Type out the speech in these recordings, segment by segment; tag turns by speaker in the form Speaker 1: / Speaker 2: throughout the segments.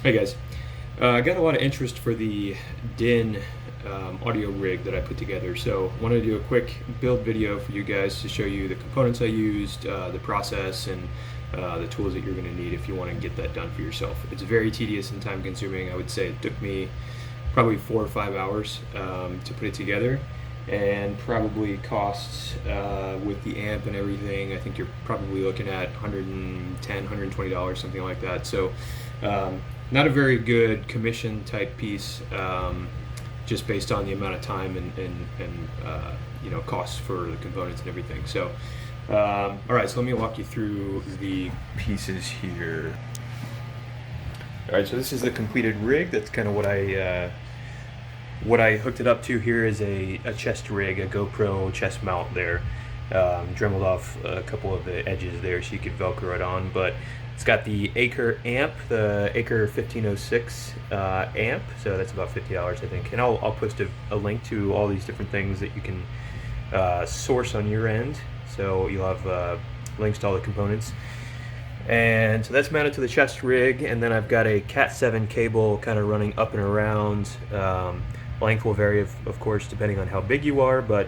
Speaker 1: Hey guys, I got a lot of interest for the DIN audio rig that I put together, so I wanted to do a quick build video for you guys to show you the components I used, the process, and the tools that you're going to need if you want to get that done for yourself. It's very tedious and time consuming. I would say it took me probably 4 or 5 hours to put it together, and probably costs with the amp and everything, I think you're probably looking at $110, $120, something like that. So not a very good commission type piece, just based on the amount of time and costs for the components and everything. So all right, so let me walk you through the pieces here. All right, so this is the completed rig. That's kind of what I hooked it up to. Here is a chest rig, a GoPro chest mount there. Dremeled off a couple of the edges there so you could Velcro it on, but it's got the Acre amp, the Acre 1506 amp, so that's about $50 I think. And I'll post a link to all these different things that you can source on your end, so you'll have links to all the components. And so that's mounted to the chest rig, and then I've got a Cat 7 cable kind of running up and around. Length will vary, of course, depending on how big you are, but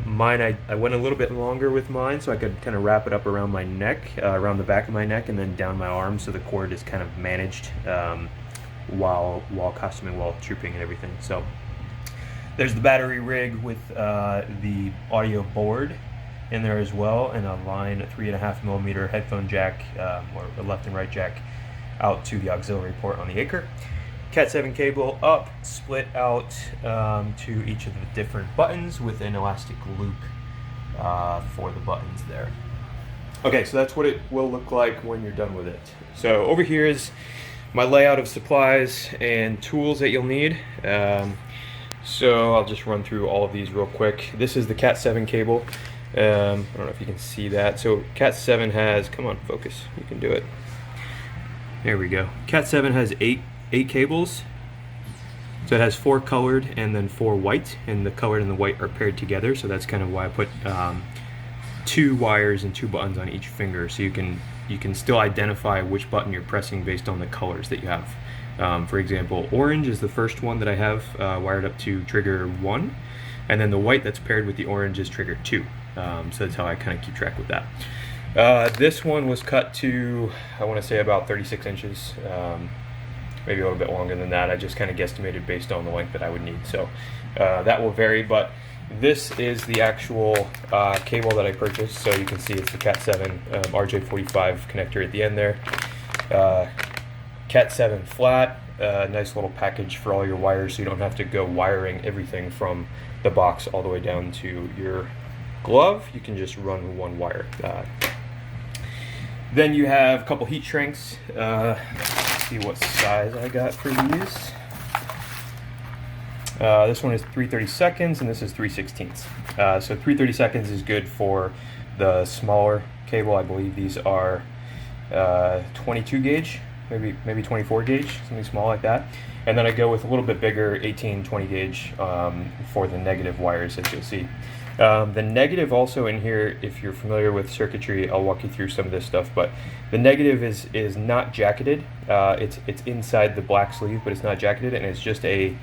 Speaker 1: mine, I went a little bit longer with mine so I could kind of wrap it up around my neck, around the back of my neck, and then down my arm, so the cord is kind of managed while costuming, while trooping and everything. So there's the battery rig with the audio board in there as well, and a line 3.5mm headphone jack, or a left and right jack out to the auxiliary port on the Acre. Cat 7 cable up, split out to each of the different buttons with an elastic loop for the buttons there. Okay, so that's what it will look like when you're done with it. So over here is my layout of supplies and tools that you'll need. So I'll just run through all of these real quick. This is the Cat 7 cable. I don't know if you can see that. So Cat 7 has, come on, focus, you can do it. There we go. Cat 7 has eight cables. So it has 4 colored and then 4 white, and the colored and the white are paired together, so that's kind of why I put 2 wires and 2 buttons on each finger, so you can still identify which button you're pressing based on the colors that you have. For example, orange is the first one that I have wired up to trigger 1, and then the white that's paired with the orange is trigger 2. So that's how I kind of keep track with that. This one was cut to, I want to say, about 36 inches. Maybe a little bit longer than that. I just kind of guesstimated based on the length that I would need. So that will vary, but this is the actual cable that I purchased. So you can see it's the Cat 7 RJ45 connector at the end there. Cat 7 flat, nice little package for all your wires, so you don't have to go wiring everything from the box all the way down to your glove. You can just run one wire. Then you have a couple heat shrink. See what size I got for these. This one is 3/32, and this is 3/16. So 3/32 is good for the smaller cable. I believe these are 22 gauge, maybe 24 gauge, something small like that. And then I go with a little bit bigger 18, 20 gauge for the negative wires, as you'll see. The negative also in here, if you're familiar with circuitry, I'll walk you through some of this stuff, but the negative is not jacketed. It's inside the black sleeve, but it's not jacketed, and it's just a,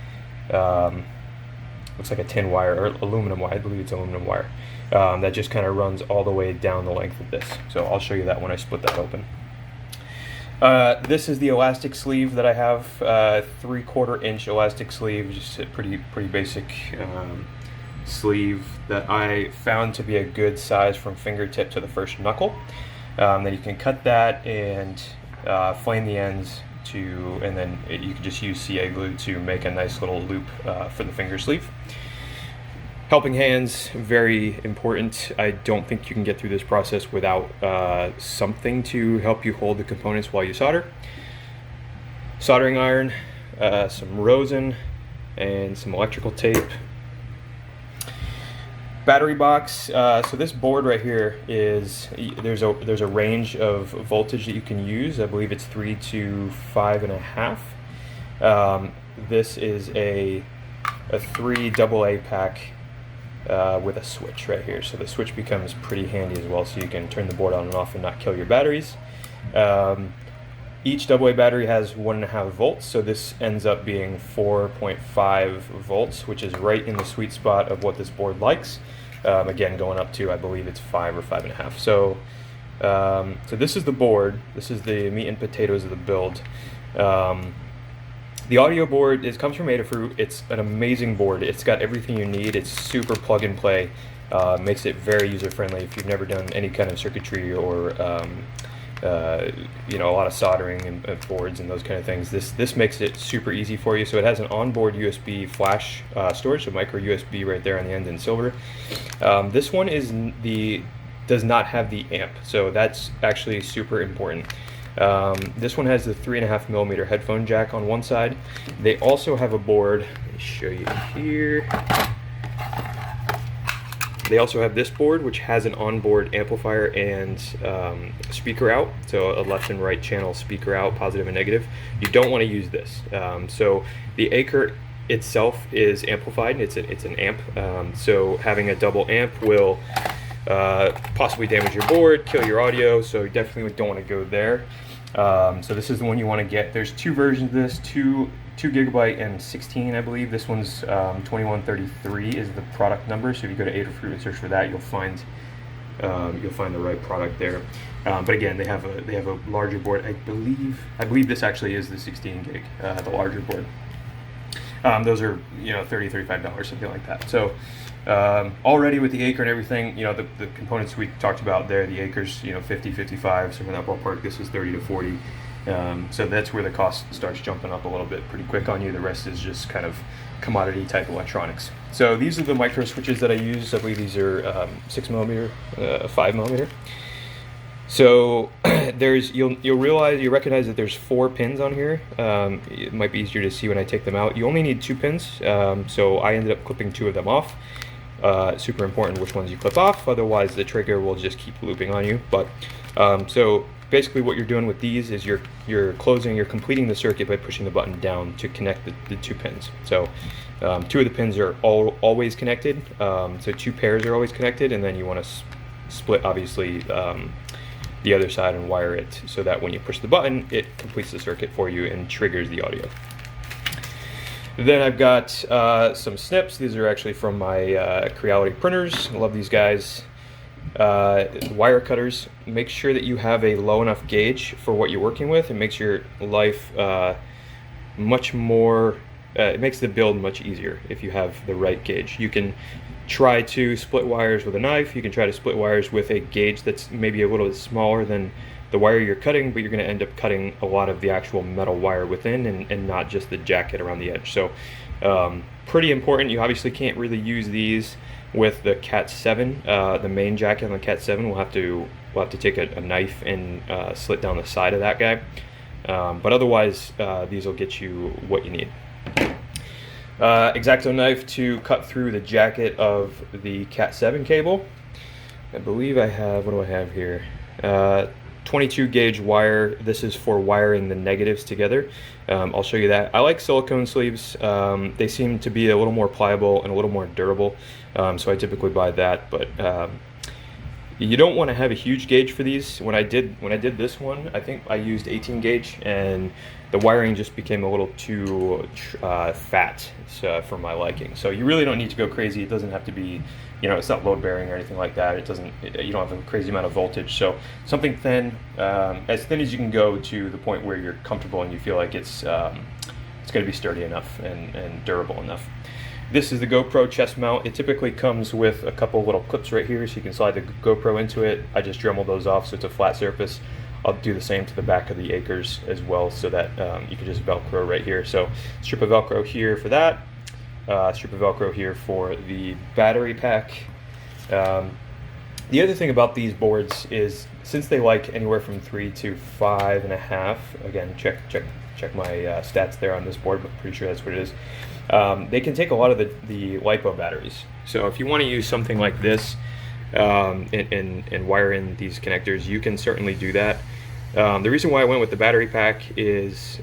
Speaker 1: looks like a tin wire, or aluminum wire, I believe it's aluminum wire, that just kind of runs all the way down the length of this. So I'll show you that when I split that open. This is the elastic sleeve that I have, 3/4 inch elastic sleeve, just a pretty basic sleeve that I found to be a good size from fingertip to the first knuckle. Then you can cut that and flame the ends and then you can just use CA glue to make a nice little loop for the finger sleeve. Helping hands, very important. I don't think you can get through this process without something to help you hold the components while you solder. Soldering iron, some rosin, and some electrical tape. Battery box. So this board right here is, there's a range of voltage that you can use. I believe it's 3 to 5.5. This is a 3 AA pack with a switch right here. So the switch becomes pretty handy as well, so you can turn the board on and off and not kill your batteries. Each AA battery has 1.5 volts, so this ends up being 4.5 volts, which is right in the sweet spot of what this board likes. Again, going up to, I believe it's 5 or 5.5. So this is the board. This is the meat and potatoes of the build. The audio board comes from Adafruit. It's an amazing board. It's got everything you need. It's super plug and play. Makes it very user friendly if you've never done any kind of circuitry or a lot of soldering and boards and those kind of things. This makes it super easy for you. So it has an onboard USB flash storage, so micro USB right there on the end in silver. This one does not have the amp, so that's actually super important. This one has the 3.5mm headphone jack on one side. They also have a board. Let me show you here. They also have this board, which has an onboard amplifier and speaker out, so a left and right channel speaker out, positive and negative. You don't want to use this. So the Acre itself is amplified. It's an amp. So having a double amp will possibly damage your board, kill your audio. So you definitely don't want to go there. So this is the one you want to get. There's two versions of this, 2 GB and 16, I believe. This one's 2133 is the product number. So if you go to Adafruit and search for that, you'll find the right product there. But again, they have a larger board. I believe this actually is the 16 gig, the larger board. Those are $30, $35, something like that. So already with the Acre and everything, the components we talked about there, the Acre's 50, 55, so in that ballpark. This is 30 to 40. So that's where the cost starts jumping up a little bit pretty quick on you. The rest is just kind of commodity type electronics. So these are the micro switches that I use. I believe these are 6mm, 5mm. So you'll recognize that there's 4 pins on here. It might be easier to see when I take them out. You only need 2 pins. So I ended up clipping 2 of them off. Super important which ones you clip off, otherwise the trigger will just keep looping on you. But so basically what you're doing with these is you're completing the circuit by pushing the button down to connect the 2 pins. So 2 of the pins are always connected, so 2 pairs are always connected, and then you want to split obviously the other side and wire it so that when you push the button, it completes the circuit for you and triggers the audio. Then I've got some snips. These are actually from my Creality printers. I love these guys. Wire cutters. Make sure that you have a low enough gauge for what you're working with. It makes your life much more, it makes the build much easier if you have the right gauge. You can try to split wires with a knife. You can try to split wires with a gauge that's maybe a little bit smaller than the wire you're cutting, but you're going to end up cutting a lot of the actual metal wire within and not just the jacket around the edge. So pretty important. You obviously can't really use these with the Cat 7, the main jacket on the Cat 7. We'll have to take a knife and slit down the side of that guy. But otherwise, these will get you what you need. X-Acto knife to cut through the jacket of the Cat 7 cable. I believe I have, what do I have here? 22 gauge wire. This is for wiring the negatives together. I'll show you that. I like silicone sleeves. They seem to be a little more pliable and a little more durable, so I typically buy that. But you don't want to have a huge gauge for these. When I did this one, I think I used 18 gauge, and the wiring just became a little too fat for my liking. So you really don't need to go crazy. It doesn't have to be, it's not load bearing or anything like that. You don't have a crazy amount of voltage. So something thin, as thin as you can go to the point where you're comfortable and you feel like it's going to be sturdy enough and durable enough. This is the GoPro chest mount. It typically comes with a couple little clips right here, so you can slide the GoPro into it. I just Dremel those off so it's a flat surface. I'll do the same to the back of the Acres as well, so that you can just Velcro right here. So strip of Velcro here for that. Strip of Velcro here for the battery pack. The other thing about these boards is, since they like anywhere from 3 to 5.5, again, check my stats there on this board, but pretty sure that's what it is. They can take a lot of the LiPo batteries. So if you want to use something like this and wire in these connectors, you can certainly do that. The reason why I went with the battery pack is,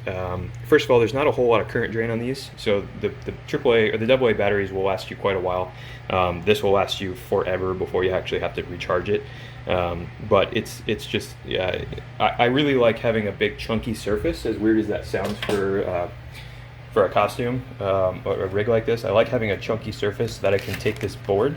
Speaker 1: first of all, there's not a whole lot of current drain on these, so the AAA or the AA batteries will last you quite a while. This will last you forever before you actually have to recharge it. But it's just, I really like having a big chunky surface, as weird as that sounds for a costume or a rig like this. I like having a chunky surface that I can take this board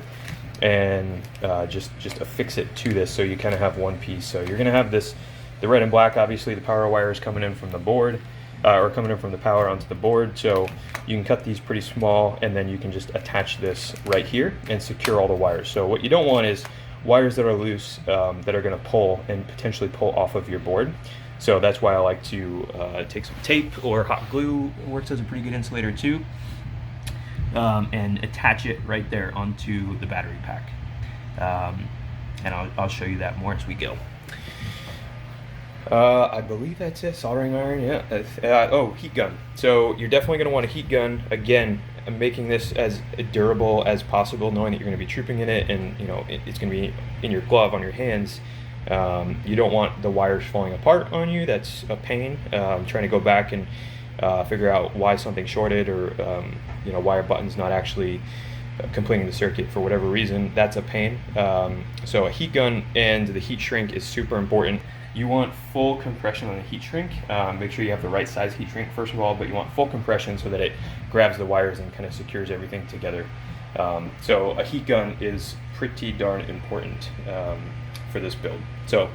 Speaker 1: and just affix it to this, so you kind of have one piece. So you're going to have this, the red and black, obviously the power wires coming in from the board, or coming in from the power onto the board. So you can cut these pretty small, and then you can just attach this right here and secure all the wires. So what you don't want is wires that are loose, that are going to pull and potentially pull off of your board. So that's why I like to take some tape or hot glue, works as a pretty good insulator too, and attach it right there onto the battery pack. And I'll show you that more as we go. I believe that's it. Soldering iron, yeah. Oh, heat gun. So you're definitely going to want a heat gun. Again, I'm making this as durable as possible, knowing that you're going to be trooping in it, and you know it's going to be in your glove on your hands. You don't want the wires falling apart on you. That's a pain. Trying to go back and figure out why something shorted, or you know, why a button's not actually completing the circuit for whatever reason. That's a pain. So a heat gun and the heat shrink is super important. You want full compression on the heat shrink. Make sure you have the right size heat shrink first of all, but you want full compression so that it grabs the wires and kind of secures everything together. So a heat gun is pretty darn important for this build. So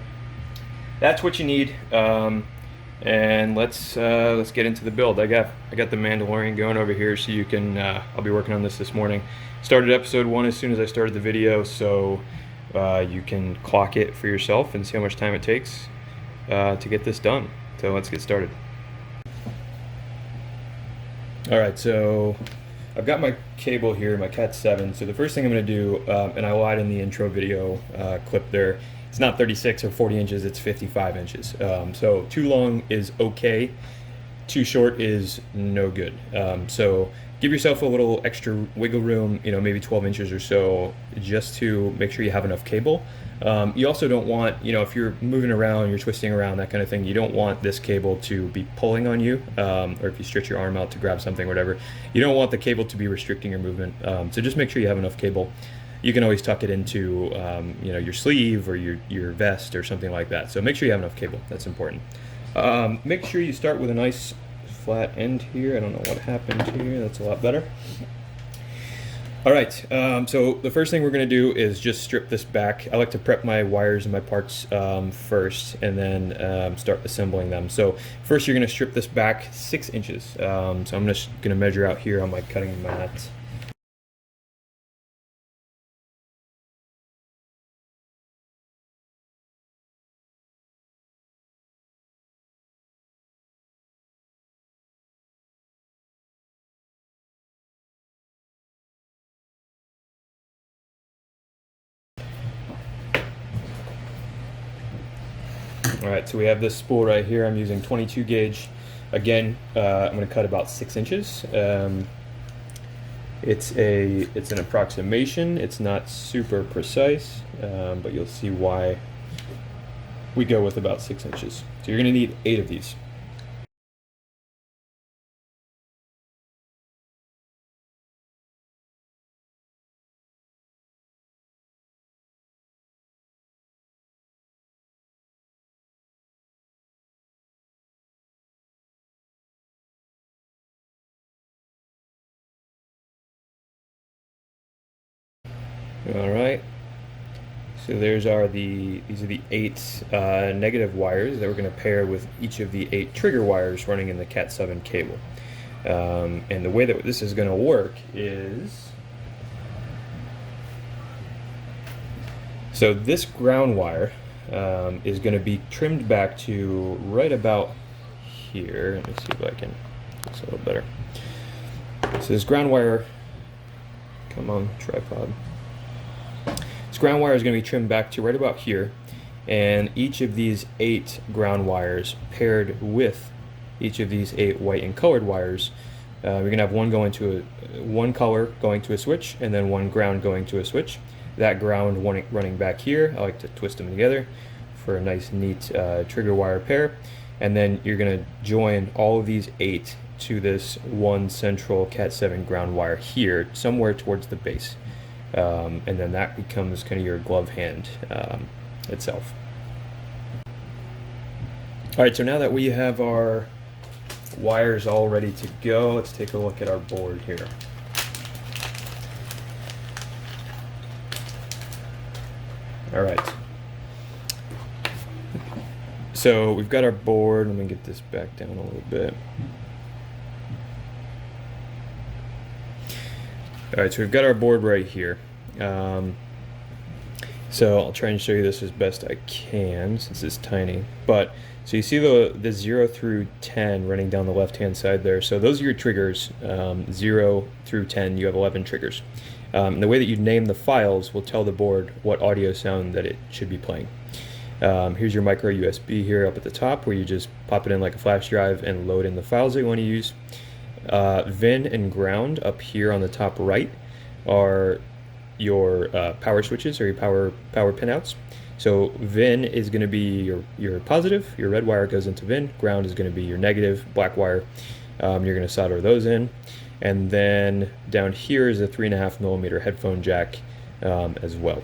Speaker 1: that's what you need. And let's get into the build. I got the Mandalorian going over here, so you can. I'll be working on this morning. Started episode 1 as soon as I started the video, so you can clock it for yourself and see how much time it takes to get this done. So let's get started. All right, so I've got my cable here, my Cat 7. So the first thing I'm going to do, and I lied in the intro video clip there. It's not 36 or 40 inches, it's 55 inches. So too long is okay, too short is no good. So give yourself a little extra wiggle room, you know, maybe 12 inches or so, just to make sure you have enough cable. You also don't want, you know, if you're moving around, you're twisting around, that kind of thing, you don't want this cable to be pulling on you, or if you stretch your arm out to grab something or whatever, you don't want the cable to be restricting your movement. So just make sure you have enough cable. You can always tuck it into you know, your sleeve or your vest or something like that. So make sure you have enough cable. That's important. Make sure you start with a nice flat end here. I don't know what happened here. That's a lot better. All right. So the first thing we're going to do is just strip this back. I like to prep my wires and my parts first, and then start assembling them. So first, you're going to strip this back 6 inches. So I'm just going to measure out here on my cutting mat. Alright, so we have this spool right here. I'm using 22 gauge. Again, I'm going to cut about 6 inches. It's an approximation. It's not super precise, but you'll see why we go with about 6 inches. So you're going to need 8 of these. All right, so these are the 8 negative wires that we're going to pair with each of the 8 trigger wires running in the Cat 7 cable. And the way that this is going to work is, so this ground wire is going to be trimmed back to right about here. Let me see if I can do this a little better. So this ground wire, come on, tripod. This ground wire is going to be trimmed back to right about here, and each of these 8 ground wires paired with each of these 8 white and colored wires, you're going to have one color going to a switch, and then one ground going to a switch. That ground running back here, I like to twist them together, for a nice neat trigger wire pair. And then you're going to join all of these 8 to this one central Cat 7 ground wire here, somewhere towards the base. And then that becomes kind of your glove hand itself. All right, so now that we have our wires all ready to go, let's take a look at our board here. All right. So we've got our board. Let me get this back down a little bit. All right, so we've got our board right here. So I'll try and show you this as best I can since it's tiny. But so you see the 0 through 10 running down the left-hand side there. So those are your triggers. 0 through 10, you have 11 triggers. And the way that you name the files will tell the board what audio sound that it should be playing. Here's your micro USB here up at the top, where you just pop it in like a flash drive and load in the files that you want to use. VIN and ground up here on the top right are your power switches, or your power pinouts. So VIN is going to be your positive, your red wire goes into VIN. Ground is going to be your negative, black wire. You're going to solder those in. And then down here is a 3.5mm headphone jack as well.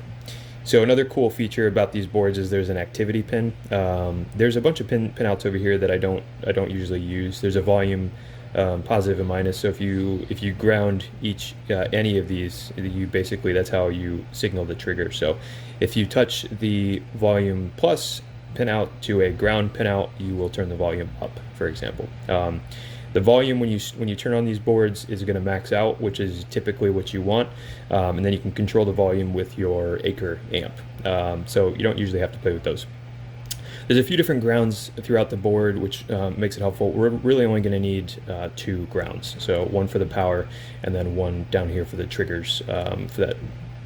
Speaker 1: So another cool feature about these boards is there's an activity pin. There's a bunch of pinouts over here that I don't usually use. There's a volume positive and minus. So if you ground any of these, you basically, that's how you signal the trigger. So if you touch the volume plus pinout to a ground pinout, you will turn the volume up, for example. The volume when you turn on these boards is going to max out, which is typically what you want, and then you can control the volume with your Acre amp. So you don't usually have to play with those. There's a few different grounds throughout the board, which makes it helpful. We're really only going to need 2 grounds, so one for the power and then one down here for the triggers for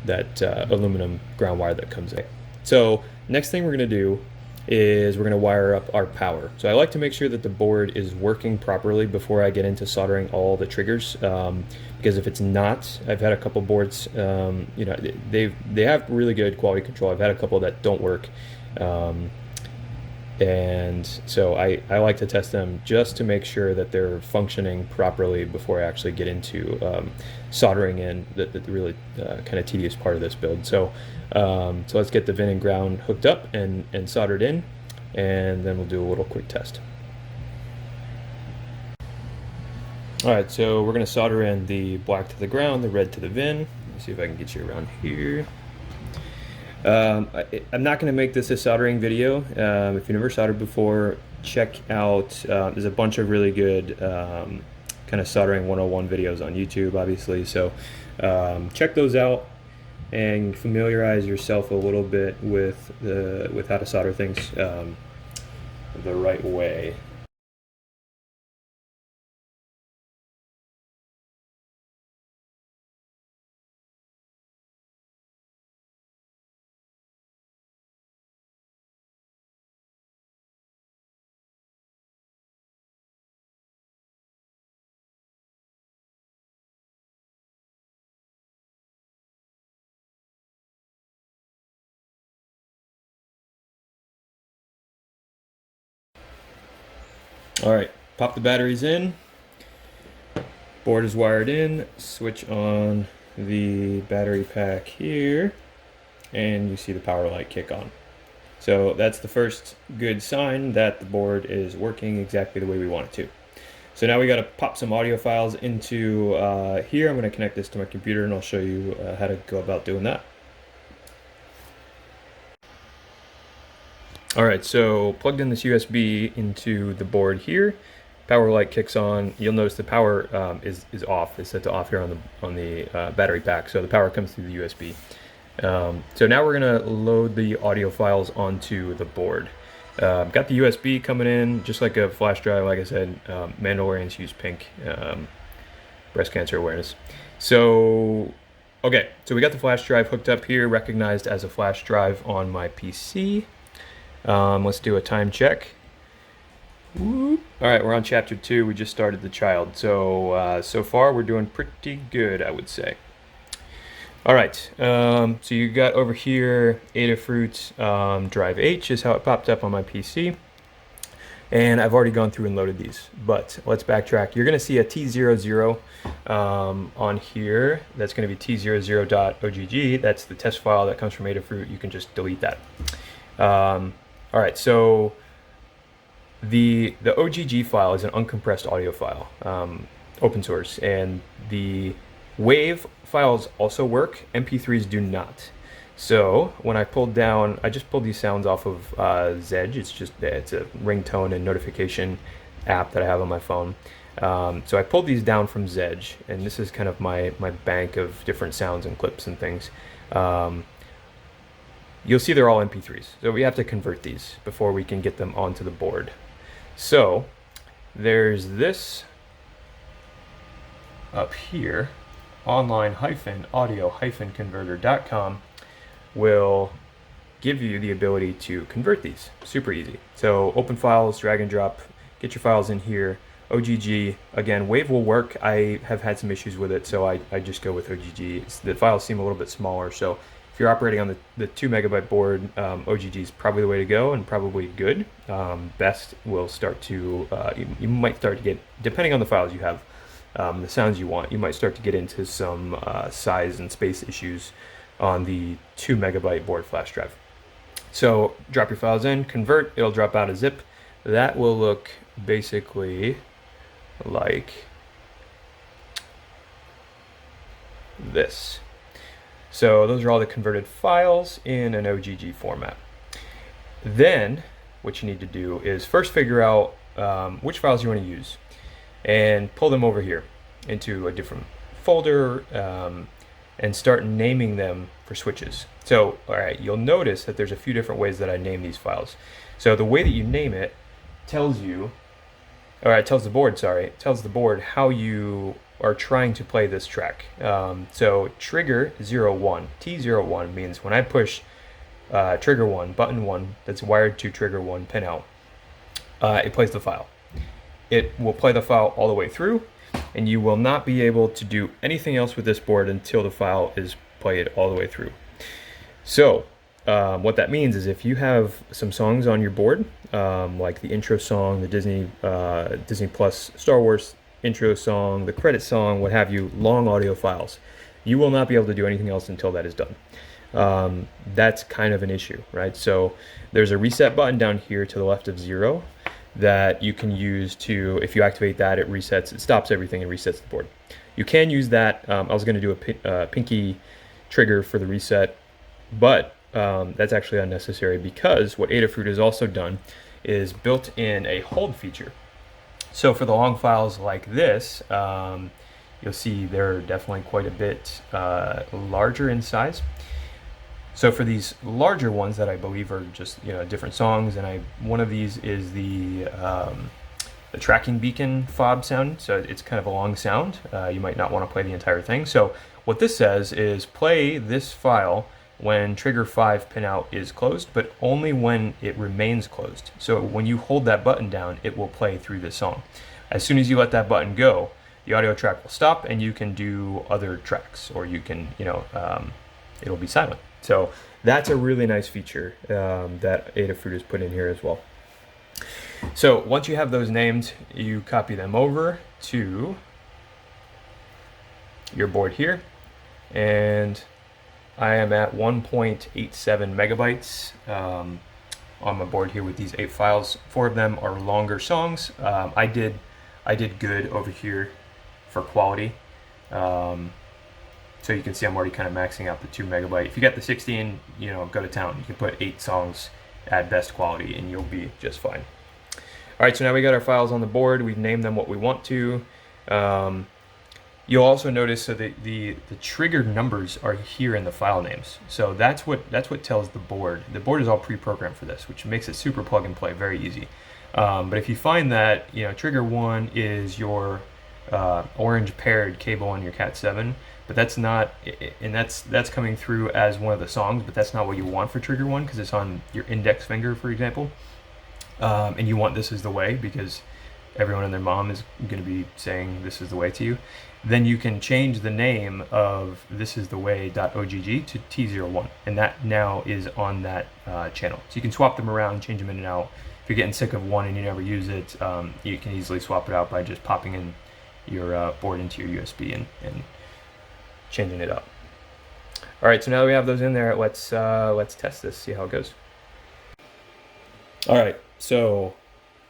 Speaker 1: that aluminum ground wire that comes in. So next thing we're going to do is we're going to wire up our power. So I like to make sure that the board is working properly before I get into soldering all the triggers, because if it's not, I've had a couple boards, they have really good quality control. I've had a couple that don't work, and so I like to test them just to make sure that they're functioning properly before I actually get into soldering in the really kind of tedious part of this build. So let's get the VIN and ground hooked up and soldered in, and then we'll do a little quick test. All right, so we're going to solder in the black to the ground, the red to the VIN. Let me see if I can get you around here. I'm not going to make this a soldering video. If you've never soldered before, check out, there's a bunch of really good kind of soldering 101 videos on YouTube, obviously. So check those out and familiarize yourself a little bit with how to solder things the right way. All right, pop the batteries in. Board is wired in. Switch on the battery pack here, and you see the power light kick on. So that's the first good sign that the board is working exactly the way we want it to. So now we got to pop some audio files into here. I'm going to connect this to my computer, and I'll show you how to go about doing that. All right, so plugged in this USB into the board here. Power light kicks on. You'll notice the power is off. It's set to off here on the battery pack, so the power comes through the USB. So now we're gonna load the audio files onto the board. Got the USB coming in just like a flash drive. Like I said, Mandalorians use pink. Breast cancer awareness. So okay, so we got the flash drive hooked up here, recognized as a flash drive on my PC. Let's do a time check. Whoop. All right, we're on chapter 2. We just started the child. So so far we're doing pretty good, I would say. All right, so you got over here Adafruit Drive H is how it popped up on my PC. And I've already gone through and loaded these, but let's backtrack. You're gonna see a T00 on here. That's gonna be T00.ogg. That's the test file that comes from Adafruit. You can just delete that. All right, so the OGG file is an uncompressed audio file, open source, and the WAV files also work. MP3s do not. So when I pulled down, I just pulled these sounds off of Zedge. It's a ringtone and notification app that I have on my phone. So I pulled these down from Zedge, and this is kind of my bank of different sounds and clips and things. You'll see they're all MP3s. So we have to convert these before we can get them onto the board. So there's this up here, online-audio-converter.com will give you the ability to convert these. Super easy. So open files, drag and drop, get your files in here. OGG, again, WAV will work. I have had some issues with it, so I just go with OGG. The files seem a little bit smaller, so if you're operating on the 2 megabyte board, OGG is probably the way to go and probably good. Best will start to, you might start to get, depending on the files you have, the sounds you want, you might start to get into some size and space issues on the 2 megabyte board flash drive. So drop your files in, convert, it'll drop out a zip. That will look basically like this. So those are all the converted files in an OGG format. Then what you need to do is first figure out which files you want to use and pull them over here into a different folder and start naming them for switches. So, all right, you'll notice that there's a few different ways that I name these files. So the way that you name it tells you, tells the board how you are trying to play this track. So trigger 01, T01 means when I push trigger 1, button 1, that's wired to trigger 1 pin out, it plays the file. It will play the file all the way through, and you will not be able to do anything else with this board until the file is played all the way through. So what that means is if you have some songs on your board, like the intro song, the Disney Plus Star Wars intro song, the credit song, what have you, long audio files, you will not be able to do anything else until that is done. That's kind of an issue, right? So there's a reset button down here to the left of 0 that you can use to, if you activate that, it resets, it stops everything and resets the board. You can use that. I was going to do a pinky trigger for the reset, but that's actually unnecessary because what Adafruit has also done is built in a hold feature. So for the long files like this, you'll see they're definitely quite a bit larger in size. So for these larger ones that I believe are just different songs, and one of these is the tracking beacon fob sound. So it's kind of a long sound. You might not want to play the entire thing. So what this says is play this file when trigger 5 pinout is closed, but only when it remains closed. So when you hold that button down, it will play through the song. As soon as you let that button go, the audio track will stop, and you can do other tracks, or you can it'll be silent. So that's a really nice feature that Adafruit has put in here as well. So once you have those named, you copy them over to your board here, and I am at 1.87 megabytes on my board here with these 8 files. 4 of them are longer songs. I did good over here for quality. So you can see I'm already kind of maxing out the 2 megabyte. If you got the 16, go to town. You can put 8 songs at best quality and you'll be just fine. All right, so now we got our files on the board. We've named them what we want to. You'll also notice so the triggered numbers are here in the file names. So that's what tells the board. The board is all pre-programmed for this, which makes it super plug and play, very easy. But if you find that trigger 1 is your orange paired cable on your Cat 7, but that's not, and that's coming through as one of the songs, but that's not what you want for trigger 1 because it's on your index finger, for example. And you want this as the way because everyone and their mom is going to be saying this is the way to you, then you can change the name of thisistheway.ogg to T01, and that now is on that channel. So you can swap them around, change them in and out. If you're getting sick of one and you never use it, you can easily swap it out by just popping in your board into your USB and changing it up. All right, so now that we have those in there, let's test this, see how it goes. All right, so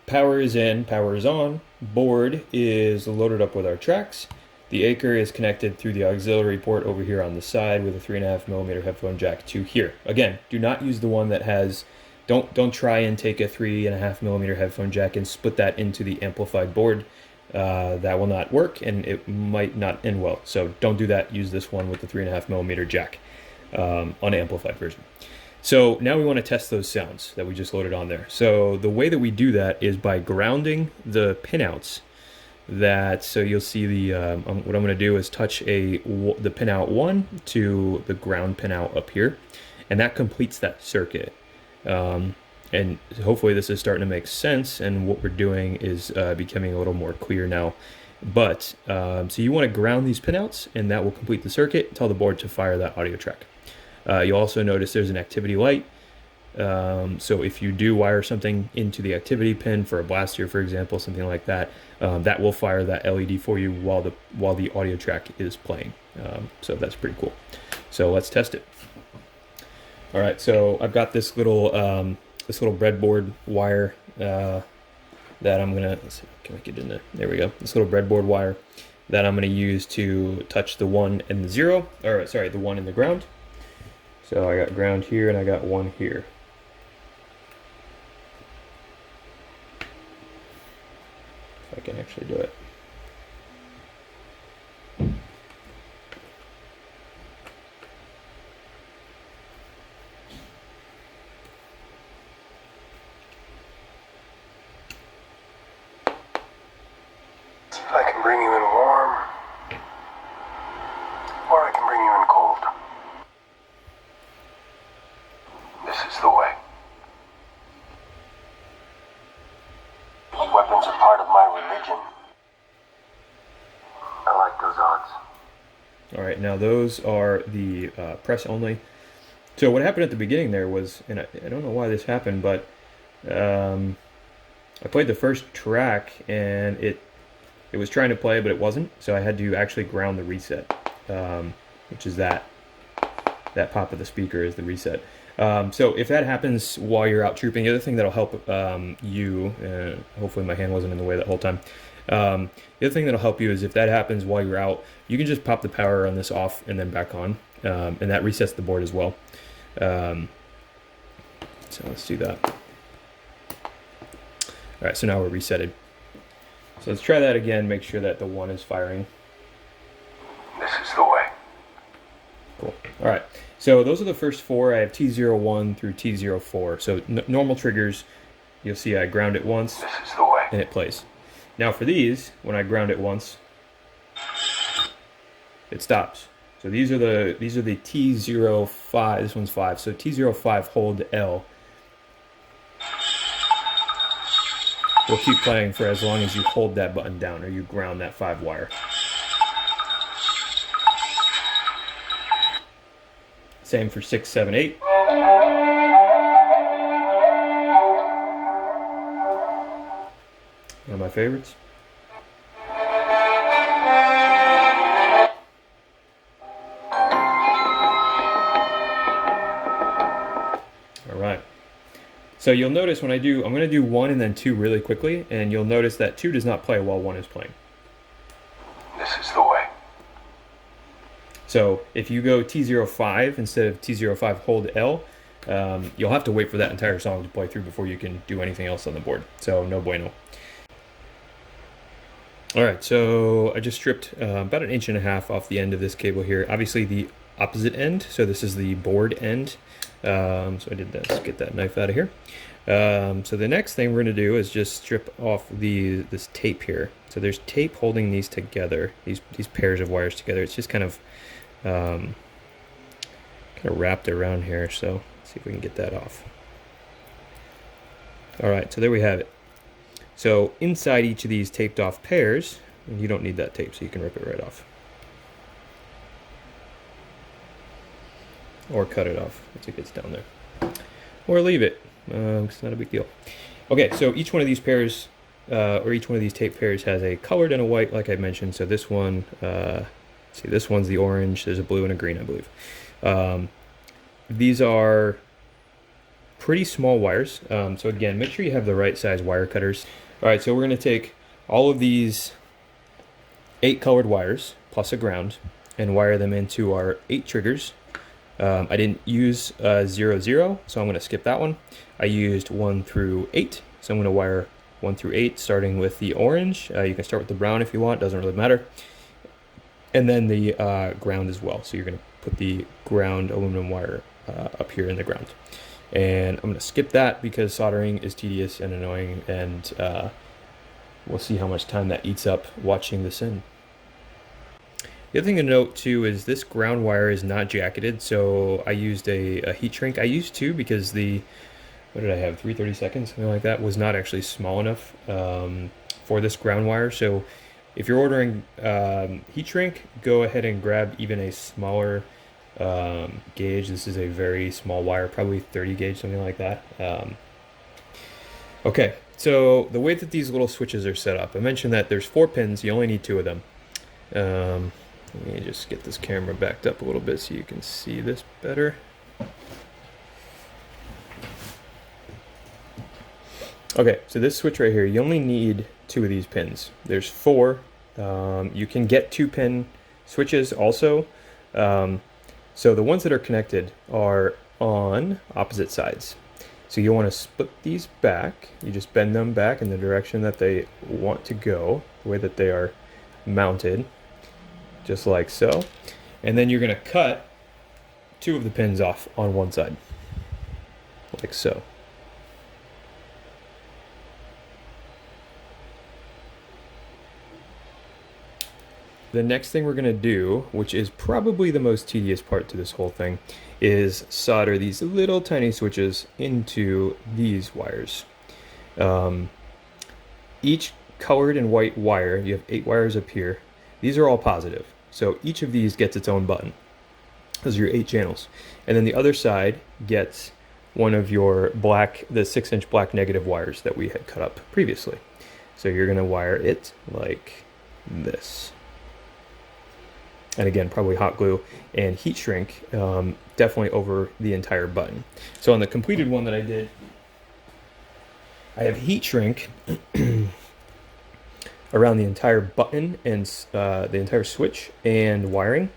Speaker 1: power is in, power is on, board is loaded up with our tracks. The Acre is connected through the auxiliary port over here on the side with a 3.5mm headphone jack to here. Again, do not use the one that has, don't try and take a 3.5mm headphone jack and split that into the amplified board. That will not work and it might not end well. So don't do that, use this one with the 3.5mm jack unamplified version. So now we want to test those sounds that we just loaded on there. So the way that we do that is by grounding the pinouts. So you'll see the what I'm going to do is touch the pinout 1 to the ground pinout up here, and that completes that circuit. And hopefully this is starting to make sense, and what we're doing is becoming a little more clear now. But so you want to ground these pinouts, and that will complete the circuit. Tell the board to fire that audio track. You'll also notice there's an activity light. So if you do wire something into the activity pin for a blaster, for example, something like that, that will fire that LED for you while the audio track is playing. So that's pretty cool. So let's test it. All right, so I've got this little breadboard wire that I'm gonna, let's see, can I get in there? There we go. This little breadboard wire that I'm gonna use to touch the 1 and the 0, or sorry, the 1 and the ground. So I got ground here and I got 1 here. If I can actually do it.
Speaker 2: See if I can bring you in warm, or I can bring you in cold. This is the way. These weapons are part of my religion. I like those odds.
Speaker 1: All right, now those are the press only. So what happened at the beginning there was, and I don't know why this happened, but I played the first track and it was trying to play, but it wasn't. So I had to actually ground the reset, which is that pop of the speaker is the reset. So if that happens while you're out trooping, the other thing that'll help you, hopefully my hand wasn't in the way that whole time. The other thing that'll help you is if that happens while you're out, you can just pop the power on this off and then back on, and that resets the board as well. So let's do that. All right, so now we're resetted. So let's try that again, make sure that the 1 is firing.
Speaker 2: This is the way.
Speaker 1: Cool. All right, so those are the first 4. I have T01 through T04. So normal triggers, you'll see I ground it once,
Speaker 2: This is the way.
Speaker 1: and it plays. Now for these, when I ground it once, it stops. So these are the T05, this one's 5. So T05, hold L. Will keep playing for as long as you hold that button down or you ground that 5 wire. Same for 6, 7, 8. One of my favorites. All right. So you'll notice when I'm going to do 1 and then 2 really quickly, and you'll notice that 2 does not play while 1 is playing.
Speaker 2: This is the way.
Speaker 1: So if you go T05 instead of T05 hold L, you'll have to wait for that entire song to play through before you can do anything else on the board. So no bueno. All right, so I just stripped about 1.5 inches off the end of this cable here. Obviously the opposite end, so this is the board end. So I did that. Let's get that knife out of here. So the next thing we're going to do is just strip off this tape here. So there's tape holding these together, these pairs of wires together. It's just kind of wrapped around here. So let's see if we can get that off. All right, so there we have it. So inside each of these taped off pairs, and you don't need that tape, so you can rip it right off. Or cut it off once it gets down there. Or leave it, it's not a big deal. Okay, so each one of these pairs, or each one of these tape pairs has a colored and a white, like I mentioned. So this one, see, this one's the orange, there's a blue and a green, I believe. These are pretty small wires. So again, make sure you have the right size wire cutters. All right, so we're gonna take all of these 8 colored wires plus a ground and wire them into our 8 triggers. I didn't use 0, 0, so I'm going to skip that one. I used 1 through 8, so I'm going to wire 1 through 8, starting with the orange. You can start with the brown if you want, doesn't really matter. And then the ground as well. So you're going to put the ground aluminum wire up here in the ground. And I'm going to skip that because soldering is tedious and annoying, and we'll see how much time that eats up watching this in. The other thing to note too is this ground wire is not jacketed, so I used a heat shrink. I used 2 because the, what did I have, 3/32, something like that, was not actually small enough for this ground wire. So if you're ordering heat shrink, go ahead and grab even a smaller gauge. This is a very small wire, probably 30 gauge, something like that. Okay, so the way that these little switches are set up, I mentioned that there's 4 pins, you only need 2 of them. Let me just get this camera backed up a little bit so you can see this better. Okay, so this switch right here, you only need 2 of these pins. There's 4. You can get 2-pin switches also. So the ones that are connected are on opposite sides. So you want to split these back. You just bend them back in the direction that they want to go, the way that they are mounted. Just like so. And then you're going to cut 2 of the pins off on one side, like so. The next thing we're going to do, which is probably the most tedious part to this whole thing, is solder these little tiny switches into these wires. Each colored and white wire, you have 8 wires up here. These are all positive. So each of these gets its own button. Those are your 8 channels. And then the other side gets one of your black, the 6-inch black negative wires that we had cut up previously. So you're going to wire it like this. And again, probably hot glue and heat shrink definitely over the entire button. So on the completed one that I did, I have heat shrink around the entire button and the entire switch and wiring.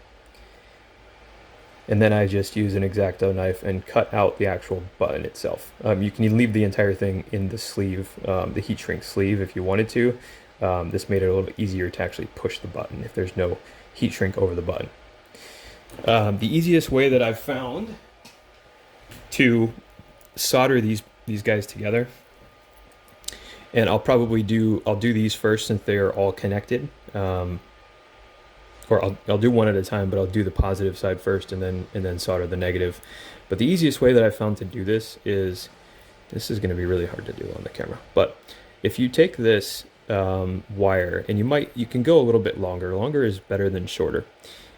Speaker 1: And then I just use an X-Acto knife and cut out the actual button itself. You can leave the entire thing in the sleeve, the heat shrink sleeve if you wanted to. This made it a little bit easier to actually push the button if there's no heat shrink over the button. The easiest way that I've found to solder these guys together, and I'll do these first since they are all connected, or I'll do one at a time, but I'll do the positive side first and then solder the negative. But the easiest way that I've found to do this is going to be really hard to do on the camera, but if you take this wire, and you can go a little bit longer. Longer is better than shorter.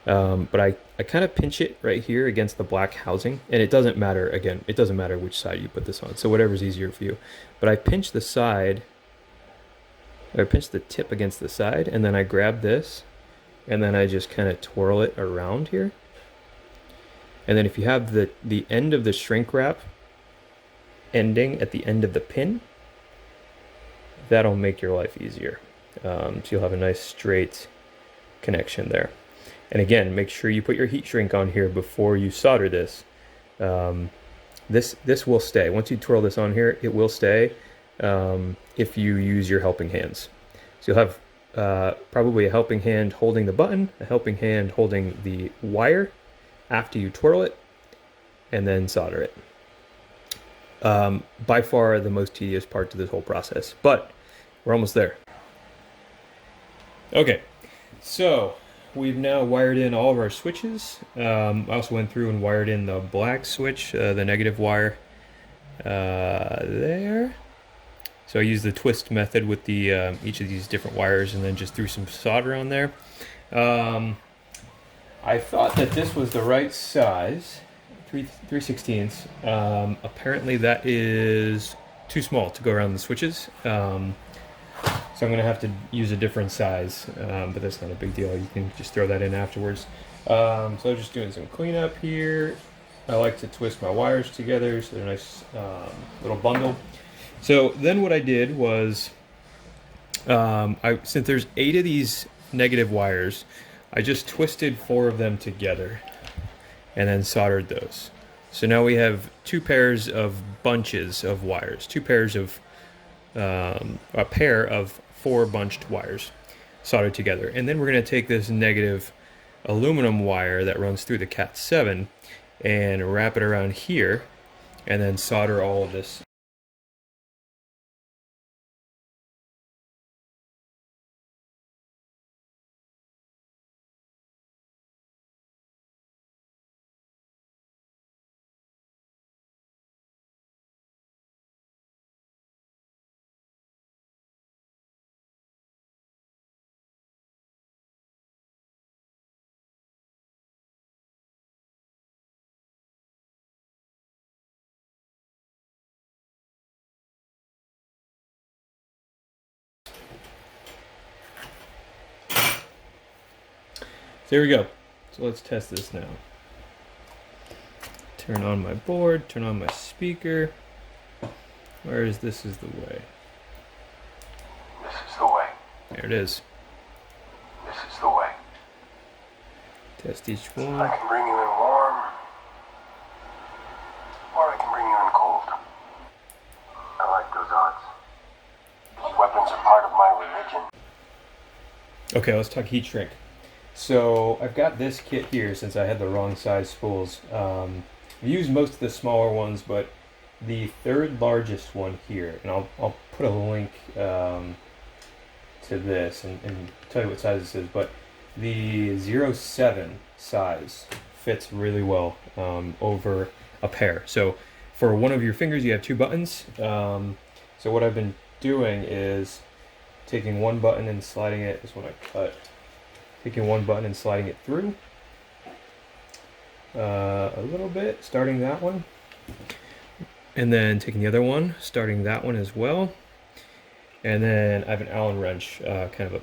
Speaker 1: But I kind of pinch it right here against the black housing, and it doesn't matter, again, it doesn't matter which side you put this on, so whatever's easier for you. But I pinch the side, or pinch the tip against the side, and then I grab this, and then I just kind of twirl it around here. And then if you have the end of the shrink wrap ending at the end of the pin, that'll make your life easier. So you'll have a nice straight connection there. And again, make sure you put your heat shrink on here before you solder this. This will stay. Once you twirl this on here, it will stay if you use your helping hands. So you'll have probably a helping hand holding the button, a helping hand holding the wire after you twirl it, and then solder it. By far the most tedious part to this whole process, but we're almost there. Okay, so we've now wired in all of our switches. I also went through and wired in the black switch, the negative wire there. So I used the twist method with the each of these different wires, and then just threw some solder on there. I thought that this was the right size, 3/16. Apparently that is too small to go around the switches. So I'm going to have to use a different size, but that's not a big deal. You can just throw that in afterwards. So I'm just doing some cleanup here. I like to twist my wires together so they're a nice little bundle. So then what I did was, since there's 8 of these negative wires, I just twisted 4 of them together and then soldered those. So now we have 2 pairs of bunches of wires, 2 pairs of a pair of 4 bunched wires soldered together. And then we're going to take this negative aluminum wire that runs through the Cat 7 and wrap it around here and then solder all of this. So here we go. So let's test this now. Turn on my board, turn on my speaker. Where is this is the way?
Speaker 2: This is the way.
Speaker 1: There it is.
Speaker 2: This is the way.
Speaker 1: Test each
Speaker 2: I
Speaker 1: one.
Speaker 2: can bring you in warm, or I can bring you in cold. I like those odds. These weapons are part of my religion.
Speaker 1: Okay, let's talk heat shrink. So I've got this kit here since I had the wrong size spools. I used most of the smaller ones, but the 3rd largest one here, and I'll put a link to this and tell you what size this is, but the 07 size fits really well over a pair. So for one of your fingers you have 2 buttons. So what I've been doing is taking one button and sliding it, this one I cut, taking one button and sliding it through a little bit, starting that one, and then taking the other one, starting that one as well. And then I have an Allen wrench, kind of a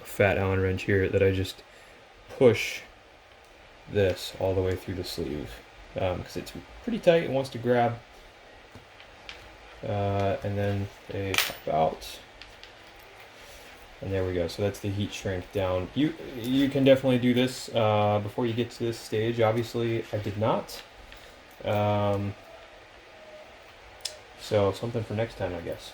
Speaker 1: fat Allen wrench here, that I just push this all the way through the sleeve because it's pretty tight and wants to grab, and then they pop out. And there we go. So that's the heat shrink down. You can definitely do this before you get to this stage. Obviously, I did not. So something for next time, I guess.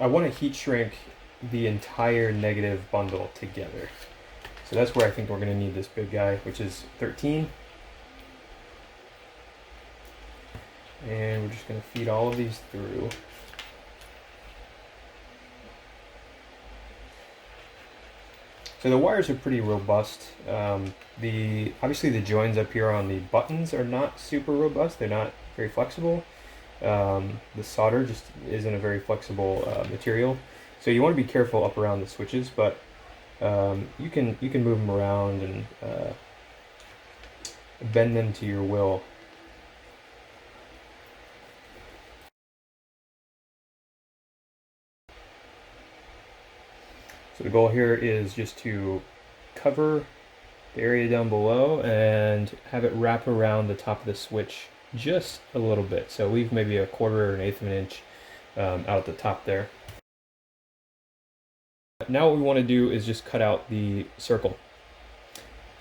Speaker 1: I want to heat shrink the entire negative bundle together. So that's where I think we're going to need this big guy, which is 13. And we're just going to feed all of these through. So the wires are pretty robust. Obviously the joins up here on the buttons are not super robust. They're not very flexible. The solder just isn't a very flexible material. So you want to be careful up around the switches, but you can move them around and bend them to your will. So the goal here is just to cover the area down below and have it wrap around the top of the switch just a little bit. So leave maybe a 1/4 or 1/8 of an inch out at the top there. Now what we want to do is just cut out the circle.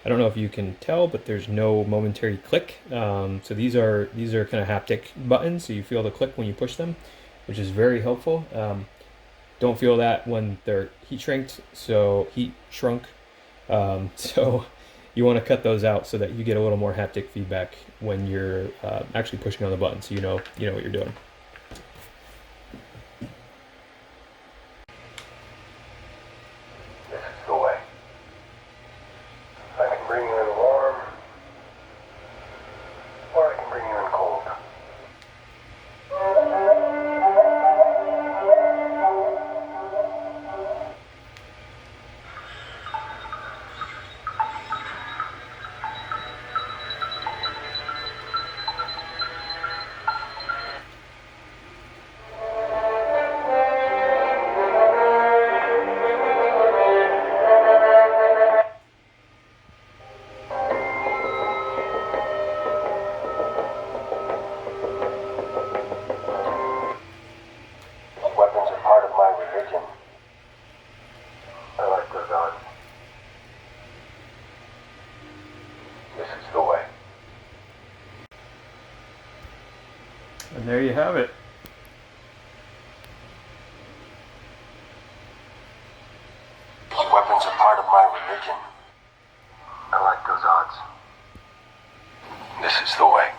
Speaker 1: I don't know if you can tell, but there's no momentary click. So these are kind of haptic buttons, so you feel the click when you push them, which is very helpful. Don't feel that when they're heat shrunk. So you want to cut those out so that you get a little more haptic feedback when you're actually pushing on the button, so you know what you're doing.
Speaker 2: This is the way. I can bring you in warm,
Speaker 1: And there you have it.
Speaker 2: Weapons are part of my religion. I like those odds. This is the way.